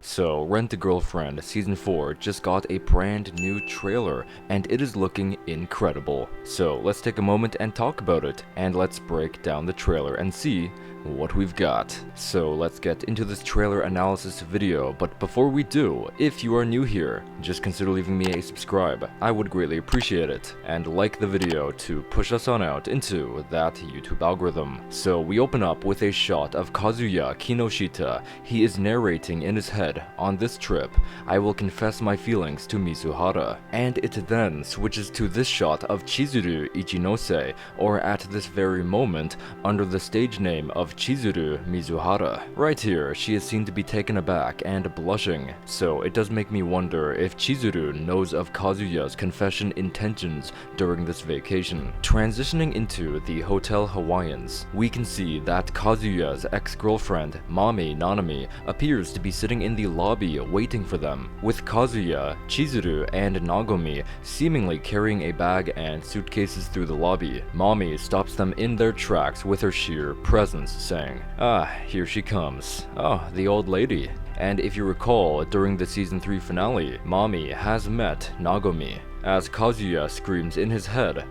So, Rent a Girlfriend Season 4 just got a brand new trailer, and it is looking incredible. So, let's take a moment and talk about it, and let's break down the trailer and see what we've got. So let's get into this trailer analysis video, but before we do, if you are new here, just consider leaving me a subscribe. I would greatly appreciate it, and like the video to push us on out into that YouTube algorithm. So we open up with a shot of Kazuya Kinoshita. He is narrating in his head, "On this trip, I will confess my feelings to Mizuhara." And it then switches to this shot of Chizuru Ichinose, or at this very moment, under the stage name of Chizuru Mizuhara. Right here, she is seen to be taken aback and blushing, so it does make me wonder if Chizuru knows of Kazuya's confession intentions during this vacation. Transitioning into the Hotel Hawaiians, we can see that Kazuya's ex-girlfriend, Mami Nanami, appears to be sitting in the lobby waiting for them, with Kazuya, Chizuru, and Nagomi seemingly carrying a bag and suitcases through the lobby. Mami stops them in their tracks with her sheer presence, saying, "Ah, here she comes. Oh, the old lady." And if you recall, during the season 3 finale, Mami has met Nagomi. As Kazuya screams in his head,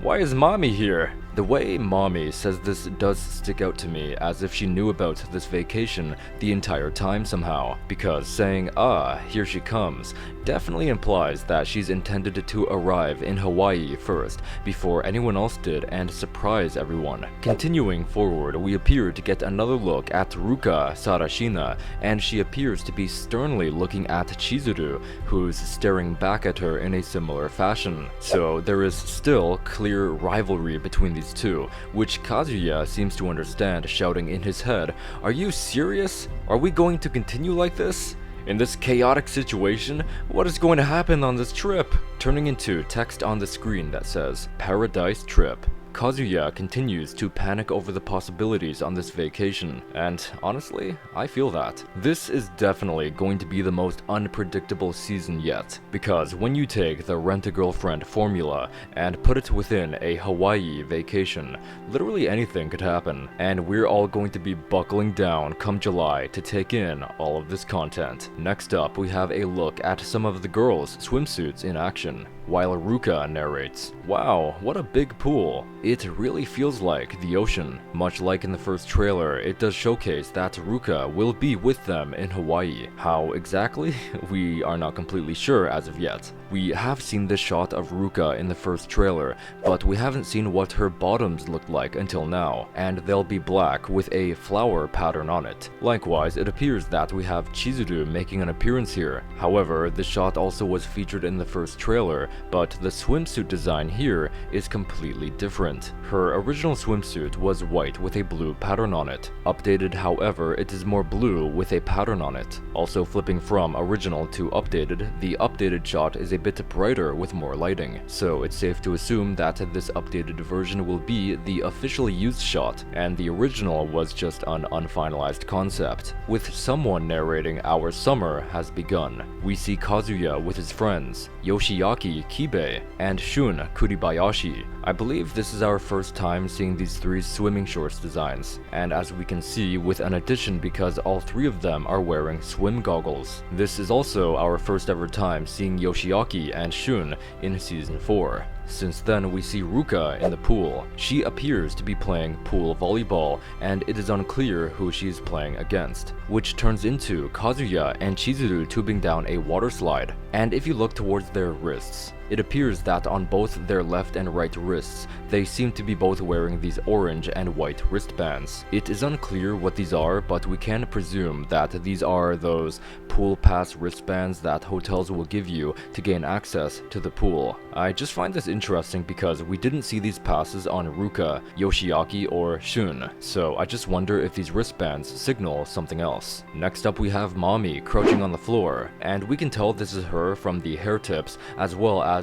why is Mami here?" The way Mami says this does stick out to me, as if she knew about this vacation the entire time somehow, because saying, "Ah, here she comes," definitely implies that she's intended to arrive in Hawaii first, before anyone else did, and surprise everyone. Continuing forward, we appear to get another look at Ruka Sarashina, and she appears to be sternly looking at Chizuru, who's staring back at her in a similar fashion. So there is still clear rivalry between these two, which Kazuya seems to understand, shouting in his head, "Are you serious? Are we going to continue like this? In this chaotic situation, what is going to happen on this trip?" Turning into text on the screen that says, "Paradise Trip." Kazuya continues to panic over the possibilities on this vacation, and honestly, I feel that. This is definitely going to be the most unpredictable season yet, because when you take the Rent-A-Girlfriend formula and put it within a Hawaii vacation, literally anything could happen, and we're all going to be buckling down come July to take in all of this content. Next up, we have a look at some of the girls' swimsuits in action, while Ruka narrates, "Wow, what a big pool. It really feels like the ocean." Much like in the first trailer, it does showcase that Ruka will be with them in Hawaii. How exactly? We are not completely sure as of yet. We have seen this shot of Ruka in the first trailer, but we haven't seen what her bottoms looked like until now, and they'll be black with a flower pattern on it. Likewise, it appears that we have Chizuru making an appearance here. However, the shot also was featured in the first trailer, but the swimsuit design here is completely different. Her original swimsuit was white with a blue pattern on it. Updated, however, it is more blue with a pattern on it. Also flipping from original to updated, the updated shot is a bit brighter with more lighting, so it's safe to assume that this updated version will be the officially used shot, and the original was just an unfinalized concept. With someone narrating "Our summer has begun," we see Kazuya with his friends, Yoshiaki Kibe, and Shun Kuribayashi. I believe this is our first time seeing these three swimming shorts designs, and as we can see, with an addition because all three of them are wearing swim goggles. This is also our first ever time seeing Yoshiaki and Shun in Season 4. Since then, we see Ruka in the pool. She appears to be playing pool volleyball, and it is unclear who she is playing against, which turns into Kazuya and Chizuru tubing down a water slide. And if you look towards their wrists, it appears that on both their left and right wrists, they seem to be both wearing these orange and white wristbands. It is unclear what these are, but we can presume that these are those pool pass wristbands that hotels will give you to gain access to the pool. I just find this interesting because we didn't see these passes on Ruka, Yoshiaki, or Shun, so I just wonder if these wristbands signal something else. Next up, we have Mami crouching on the floor, and we can tell this is her from the hair tips as well as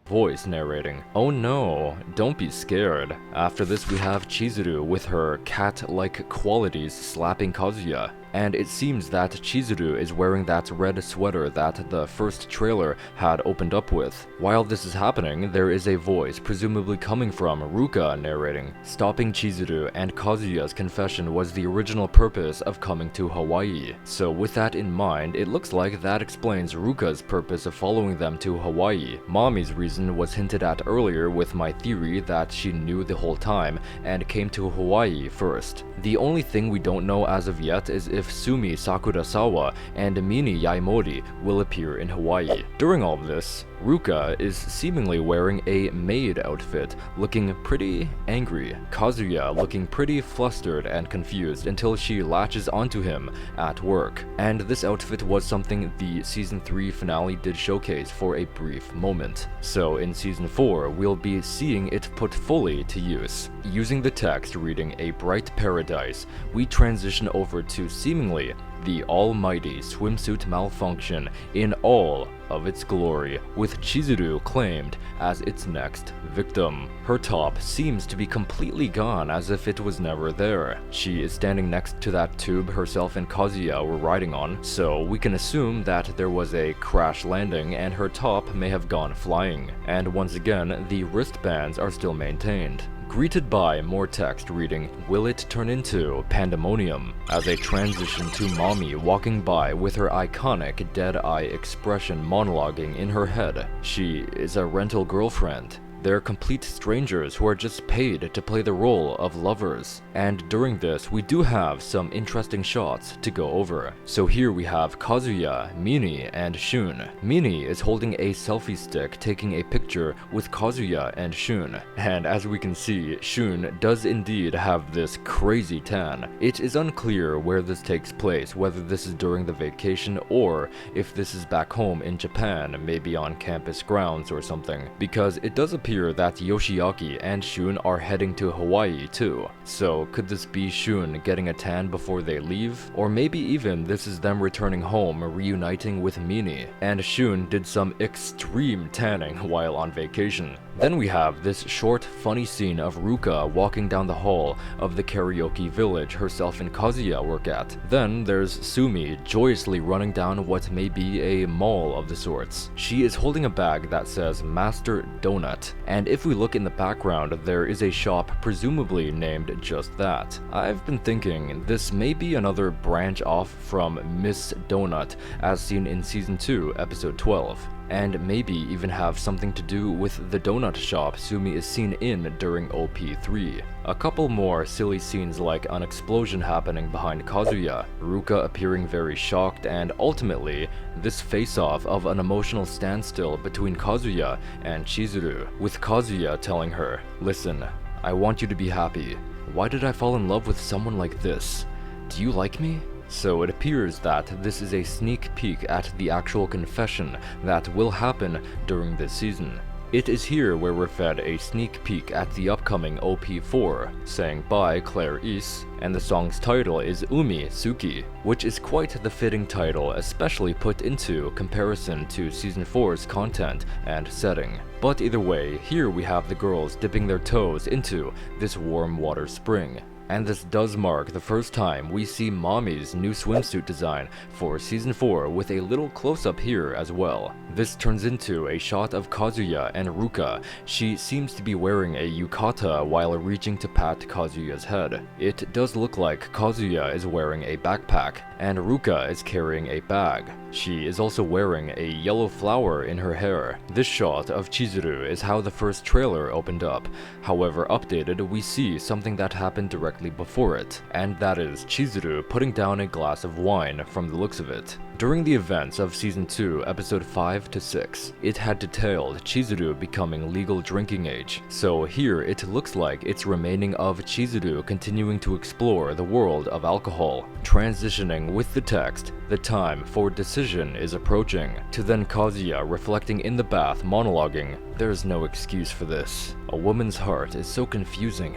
voice narrating, "Oh no, don't be scared." After this, we have Chizuru with her cat-like qualities slapping Kazuya. and it seems that Chizuru is wearing that red sweater that the first trailer had opened up with. While this is happening, there is a voice presumably coming from Ruka narrating, stopping Chizuru and Kazuya's confession was the original purpose of coming to Hawaii. So with that in mind, it looks like that explains Ruka's purpose of following them to Hawaii. Mommy's reason was hinted at earlier with my theory that she knew the whole time and came to Hawaii first. The only thing we don't know as of yet is if Sumi Sakurasawa and Mini Yaimori will appear in Hawaii. During all of this, Ruka is seemingly wearing a maid outfit, looking pretty angry. Kazuya looking pretty flustered and confused until she latches onto him at work. And this outfit was something the Season 3 finale did showcase for a brief moment. So in Season 4, we'll be seeing it put fully to use. Using the text reading "A Bright Paradise," we transition over to seemingly the almighty swimsuit malfunction in all of its glory, with Chizuru claimed as its next victim. Her top seems to be completely gone, as if it was never there. She is standing next to that tube herself and Kazuya were riding on, so we can assume that there was a crash landing and her top may have gone flying. And once again, the wristbands are still maintained. Greeted by more text reading, "Will it turn into pandemonium?" as a transition to Mommy walking by with her iconic dead-eye expression monologuing in her head. She is a rental girlfriend. They're complete strangers who are just paid to play the role of lovers. And during this, we do have some interesting shots to go over. So here we have Kazuya, Mini, and Shun. Mini is holding a selfie stick taking a picture with Kazuya and Shun. And as we can see, Shun does indeed have this crazy tan. It is unclear where this takes place, whether this is during the vacation or if this is back home in Japan, maybe on campus grounds or something, because it does appear that Yoshiaki and Shun are heading to Hawaii too. So could this be Shun getting a tan before they leave? Or maybe even this is them returning home, reuniting with Mini, and Shun did some extreme tanning while on vacation. Then we have this short, funny scene of Ruka walking down the hall of the karaoke village herself and Kazuya work at. Then there's Sumi joyously running down what may be a mall of the sorts. She is holding a bag that says Master Donut, and if we look in the background, there is a shop presumably named just that. I've been thinking this may be another branch off from Miss Donut as seen in Season 2, Episode 12. And maybe even have something to do with the donut shop Sumi is seen in during OP3. A couple more silly scenes like an explosion happening behind Kazuya, Ruka appearing very shocked, and ultimately, this face-off of an emotional standstill between Kazuya and Chizuru, with Kazuya telling her, "Listen, I want you to be happy. Why did I fall in love with someone like this? Do you like me?" So it appears that this is a sneak peek at the actual confession that will happen during this season. It is here where we're fed a sneak peek at the upcoming OP4, sang by Claire Is, and the song's title is Umi Suki, which is quite the fitting title, especially put into comparison to Season 4's content and setting. But either way, here we have the girls dipping their toes into this warm water spring. And this does mark the first time we see Mommy's new swimsuit design for Season 4 with a little close-up here as well. This turns into a shot of Kazuya and Ruka. She seems to be wearing a yukata while reaching to pat Kazuya's head. It does look like Kazuya is wearing a backpack, and Ruka is carrying a bag. She is also wearing a yellow flower in her hair. This shot of Chizuru is how the first trailer opened up. However, updated, we see something that happened directly before it, and that is Chizuru putting down a glass of wine from the looks of it. During the events of Season 2, Episode 5 to 6, it had detailed Chizuru becoming legal drinking age, so here it looks like it's remaining of Chizuru continuing to explore the world of alcohol, transitioning with the text, "The time for decision is approaching," to then Kazuya reflecting in the bath monologuing, "There's no excuse for this. A woman's heart is so confusing.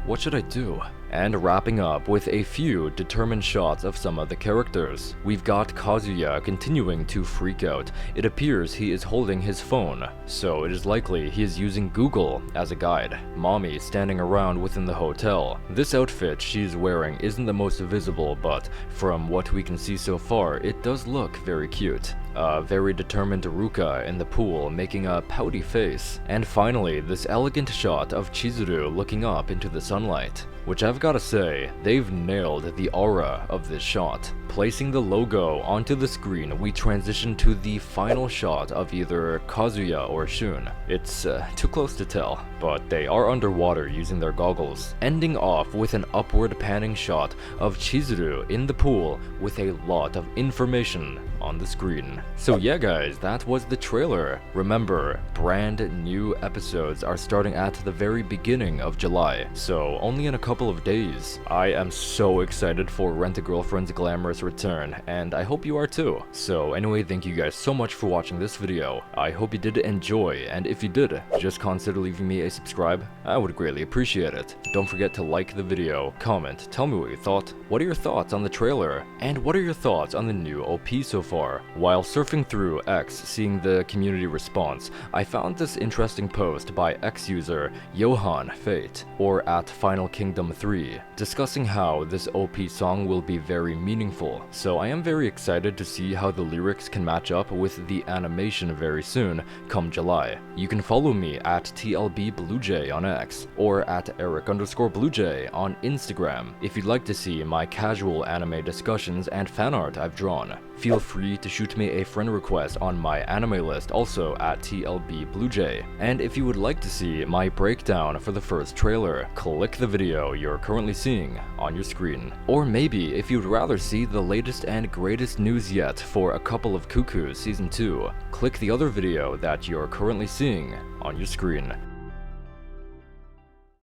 What should I do?" And wrapping up with a few determined shots of some of the characters. We've got Kazuya continuing to freak out. It appears he is holding his phone, so it is likely he is using Google as a guide. Mommy standing around within the hotel. This outfit she's wearing isn't the most visible, but from what we can see so far, it does look very cute. A very determined Ruka in the pool making a pouty face. And finally, this elegant shot of Chizuru looking up into the sunlight. Which I've gotta say, they've nailed the aura of this shot. Placing the logo onto the screen, we transition to the final shot of either Kazuya or Shun. It's too close to tell, but they are underwater using their goggles. Ending off with an upward panning shot of Chizuru in the pool with a lot of information on the screen. So yeah guys, that was the trailer. Remember, brand new episodes are starting at the very beginning of July, so only in a couple of days. I am so excited for Rent-A-Girlfriend's glamorous return, and I hope you are too. So anyway, thank you guys so much for watching this video. I hope you did enjoy, and if you did, just consider leaving me a subscribe. I would greatly appreciate it. Don't forget to like the video, comment, tell me what you thought. What are your thoughts on the trailer? And what are your thoughts on the new OP so far? While surfing through X, seeing the community response, I found this interesting post by X user Johan Fate, or at Final Kingdom 3, discussing how this OP song will be very meaningful. So I am very excited to see how the lyrics can match up with the animation very soon, come July. You can follow me at TLBBlueJ on X, or at Eric_BlueJ on Instagram, if you'd like to see my casual anime discussions and fan art I've drawn. Feel free to shoot me a friend request on my anime list, also at TLBBlueJ. And if you would like to see my breakdown for the first trailer, click the video you're currently seeing on your screen. Or maybe if you'd rather see the latest and greatest news yet for A Couple of Cuckoos Season 2, click the other video that you're currently seeing on your screen.